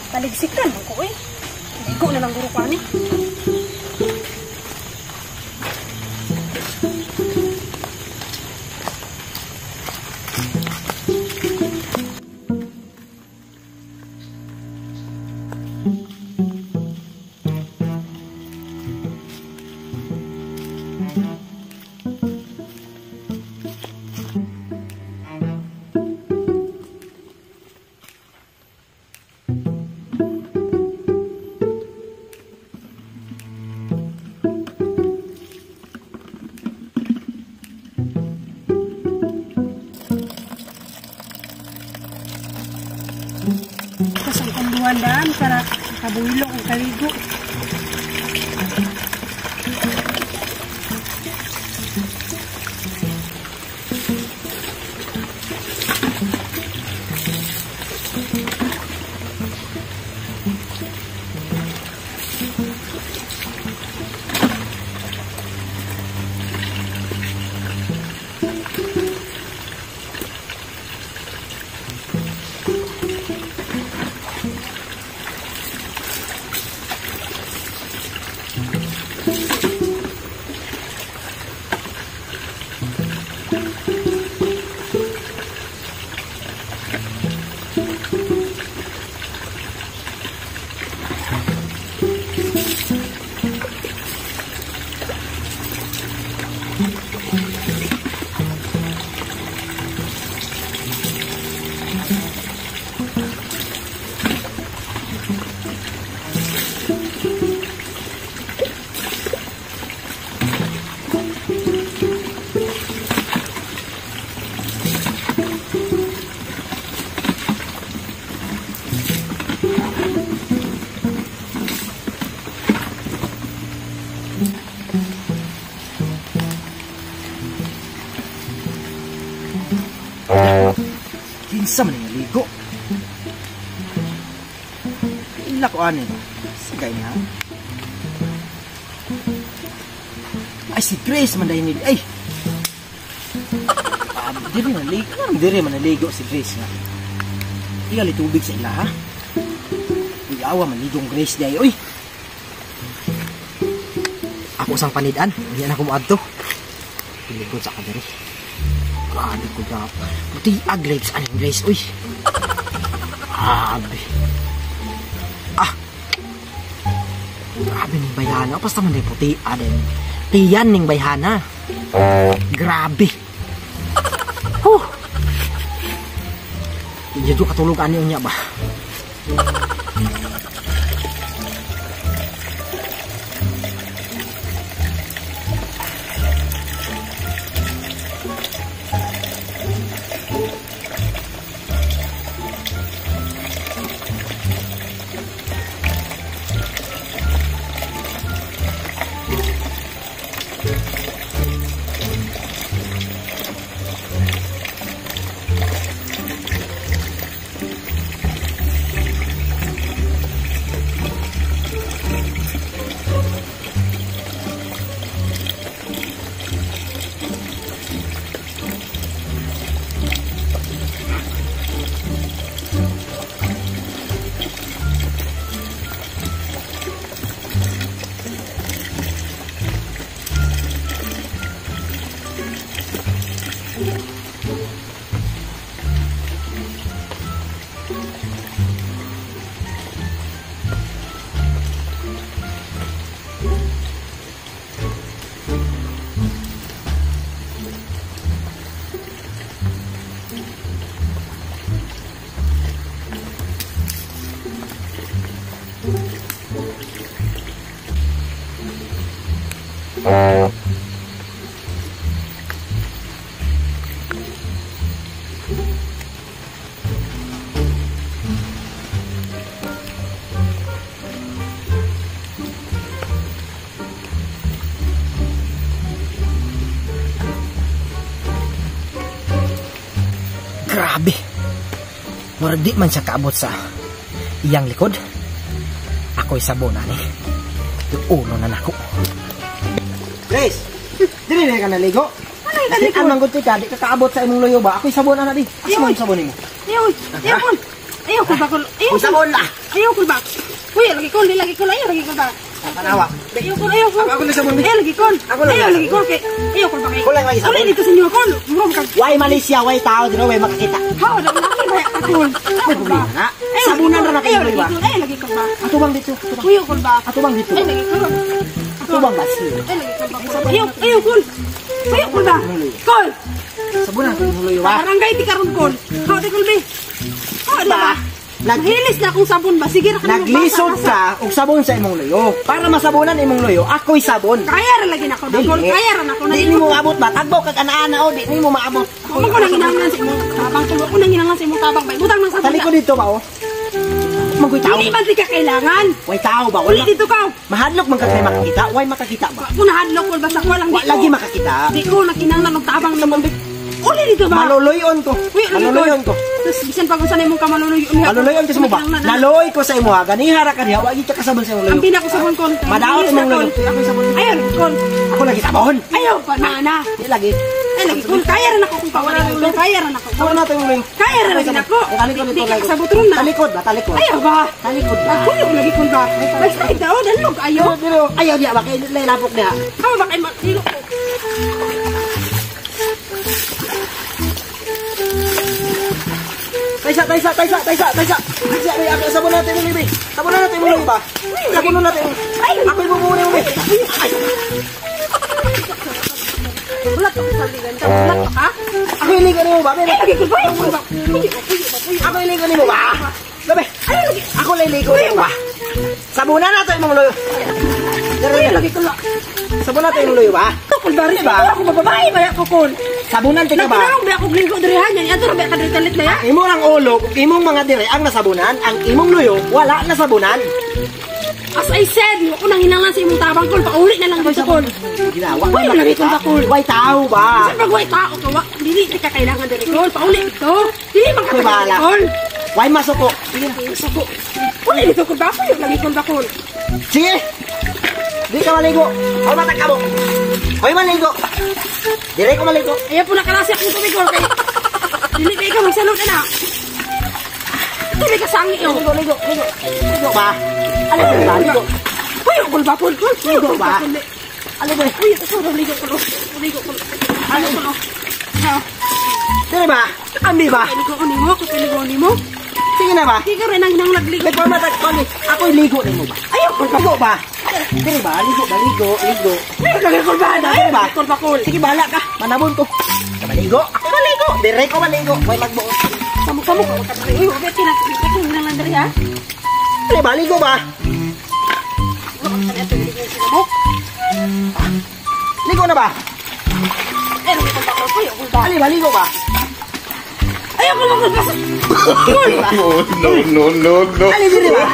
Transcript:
Taligsikan ako eh. Ligo na lang guro pa ni. Daan para kabulo ang kaligo. Kinsa man nga ligo? Ila ko ani. Sigay niya. Ay si Grace man dahil ay. Diri man ligo. Diri man ligo si Grace nga. Igali tubig sa ila ha. Iyawa man ligong Grace day oy. Ako sang panidan, hindi na ko moadto. Piligod sa kadiri. Grabe ko dapat. Buti aglibs aning Grace, uy. Grabe. Grabe ning bayhana. Basta man din puti. Tiyan ning bayhana. Grabe. Hindi dito katulog ani niya ba? Grabe. Murag di man siya kaabot sa iyang likod. Ako'y sabonan eh. Yung uno na nako. Grace! Dili na ka naligo? Ano yung naligo? Anong gunti ka? Di ka kaabot sa imong luyo ba? Ako'y sabonan na di. Asa mo yung sabonin mo? Ayaw, ayaw ko. Ayaw ko ba ko? Ayaw Kung sabon na. Ayaw ko ba? Uy, lagi ko, ayaw lagi ko ba? Panawa. Ayaw ko. Ako na sabon. Ayaw lagi ko. Ako lang. Ayaw lagi ko kay. Ayaw ko ba kay? Kulang lagi sabon. Uli dito sa inyo ko. Muro ka. Why Malaysia, why tao, di na way makakita. Ha, wala laki ba ako? May problema na. Sabunan ra na kayo ba? Ayaw lagi ko ba? Ato bang dito? Ayaw ko ba? Ato bang dito? Ayaw lagi ko. Ato bang basi? Ayaw ko. Ayaw ko ba? Kol. Sabunan ko muloy ba? Barangay ti karon kol. Ha, di kol be. Ha, di ba? Nahilis na akong sabon ba? Sige ra ka. Naglisod ka og sabon sa imong luyo. Para masabunan imong luyo, ako'y sabon. Kaya ra lagi na ako. Kol, kaya ra na ako. Di mo maabot ba? Tagbaw kag ana-ana o di mo maabot. Ako ko nang ginahanglan sa imong tabang. Ako nang ginahanglan sa imong tabang. Butang nang sabon. Tali ko dito ba o? Magkoy tao. Hindi man di ka kailangan. Way tao ba? Uli Wala. dito ka. Mahadlok man kag may makakita. Way makakita ba? Ako nahadlok kol basta ko lang Wa lagi makakita. Di ko nakinahanglan og tabang naman. Uli dito ba? Maluluyon ko. Uy, Maluluyon ko. Tapos bisan pag unsa imong ka maluluyon. Maluluyon ko sa mo ba? Naloy ko sa imo ha. Ganiha ra ka diha. Wa gyud ka kasabon sa imong luyo. Ang pinako sabon kon. Madaot imong luyo. Ako'y sabon. Ayaw kon. Ako lagi sabon. Ayaw pa na. Di lagi. Ay lagi kon. Kaya ra nako kung kawala ko. Kaya ra nako. Sabon nato imong luyo. Kaya ra lagi nako. Talikod Di dito ka lagi. sa butron na. Talikod ba? Talikod. Ayaw ba? Talikod ba? Ako yung lagi kon ba? Basta ito, dalog ayaw. Pero ayaw diya ba kay lapok diha. Ako ba kay matilo ko? Taisa. Ay, ako sabon natin imong luyo. Sabon natin imong luyo ba? Sabon natin. Ay, Ako ibubunin mo. wala ka sa ligan. Wala ka? Ako iligo nimo ba? Ay, lagi ko ba? Ako iligo nimo ba? Gabi. Ako iligo nimo ba? Sabunan nato imong luyo. Ay, lagi ko la. Sabon nato imong luyo ba? Kul bari ba? Ako babae ba ako kon? Sabunan tika ba? Nagtanong ba ako gligo dirihan yan? Ato ba ka diri na ya? Imo lang ulo, imong mga dire ang nasabunan, ang imong luyo wala nasabunan. As I said, ako nang hinanglan sa imong tabang kol, pauli na lang dito kol. Ginawa. Uy, lagi ko ba kol? Way tao ba? Sa pagway tao ka, dili ka kailangan diri kol, pauli ito. Dili man ka Uy, bahala. kol. Way masuko. Suko. Uli dito kol ba? Uy, lagi kol ba kol? Sige. Di ka maligo. Hoy matag ka mo. Hoy maligo. Dire ko maligo. Ayan po nakalasi akong tubig kol kay. Dili ka ikaw magsalot na. Dili ka sangi yo. Ligo ba? Ano ba? Ligo. Uy, kol ba kol? Ligo ba? Ano ba? Uy, ito na ligo kol. Ligo kol. Ano kol? Ha? Dire ba? Ambi ba? Ligo ko nimo, ko ligo nimo. Sige na ba? Di ka rin ang hinang nagligo. May matag ko ni. Ako ligo nimo ba? Ayaw kol ba? Ligo ba? Dire ba? Ligo. Ay, lagi kol ba? Ay, ba? kol ba kol? Sige bahala ka. Manabon ko. Maligo. Ako maligo. Dire ko maligo. Way magbuo. Kamu ko ka diri. Uy, obet kina. Ikaw hinang lang diri ha. Dire ba? Ligo ba? Ligo na ba? Eh, lagi kol ba kol? Uy, kol ba? Ali ba? Ligo ba? Ayaw kol ba kol? No. Ali dire ba?